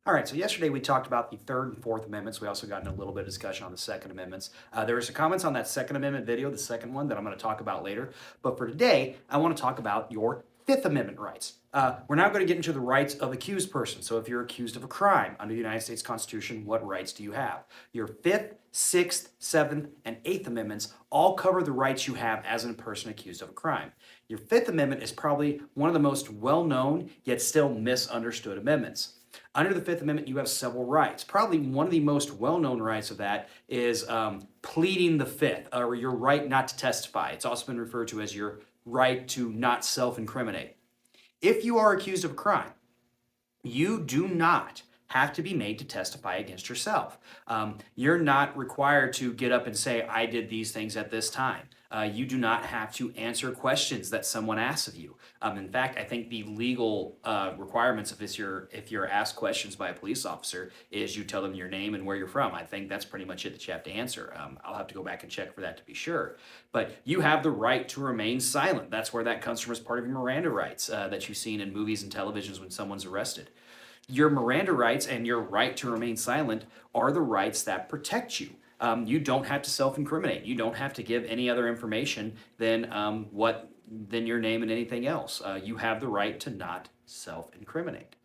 All right, so yesterday we talked about the Third and Fourth Amendments. We also got in a little bit of discussion on the Second Amendments. There were some comments on that Second Amendment video, the second one, that I'm going to talk about later. But for today, I want to talk about your Fifth Amendment rights. We're now going to get into the rights of accused person. So if you're accused of a crime under the United States Constitution, what rights do you have? Your Fifth, Sixth, Seventh, and Eighth Amendments all cover the rights you have as a person accused of a crime. Your Fifth Amendment is probably one of the most well-known yet still misunderstood amendments. Under the Fifth Amendment, you have several rights. Probably one of the most well-known rights of that is pleading the Fifth, or your right not to testify. It's also been referred to as your right to not self-incriminate. If you are accused of a crime, you do not have to be made to testify against yourself. You're not required to get up and say, I did these things at this time. You do not have to answer questions that someone asks of you. In fact, I think the legal requirements if you're asked questions by a police officer is you tell them your name and where you're from. I think that's pretty much it that you have to answer. I'll have to go back and check for that to be sure. But you have the right to remain silent. That's where that comes from as part of your Miranda rights that you've seen in movies and televisions when someone's arrested. Your Miranda rights and your right to remain silent are the rights that protect you. You don't have to self-incriminate. You don't have to give any other information than than your name and anything else. You have the right to not self-incriminate.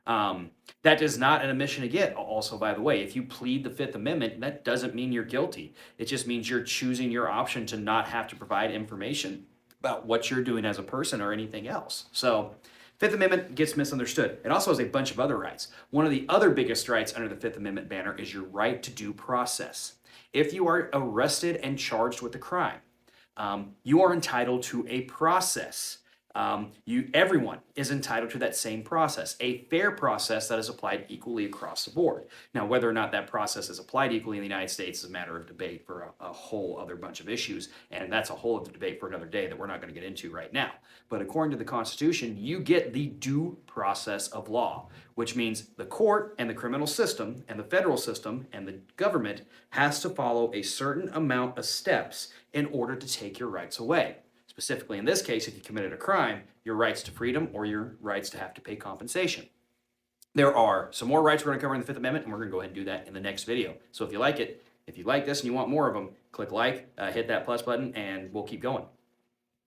That is not an admission to get. Also, by the way, if you plead the Fifth Amendment, that doesn't mean you're guilty. It just means you're choosing your option to not have to provide information about what you're doing as a person or anything else. So, Fifth Amendment gets misunderstood. It also has a bunch of other rights. One of the other biggest rights under the Fifth Amendment banner is your right to due process. If you are arrested and charged with a crime, you are entitled to a process. Everyone is entitled to that same process, a fair process that is applied equally across the board. Now, whether or not that process is applied equally in the United States is a matter of debate for a whole other bunch of issues, and that's a whole other debate for another day that we're not going to get into right now. But according to the Constitution, you get the due process of law, which means the court and the criminal system and the federal system and the government has to follow a certain amount of steps in order to take your rights away. Specifically, in this case, if you committed a crime, your rights to freedom or your rights to have to pay compensation. There are some more rights we're going to cover in the Fifth Amendment, and we're going to go ahead and do that in the next video. So if you like it, if you like this and you want more of them, click like, hit that plus button, and we'll keep going.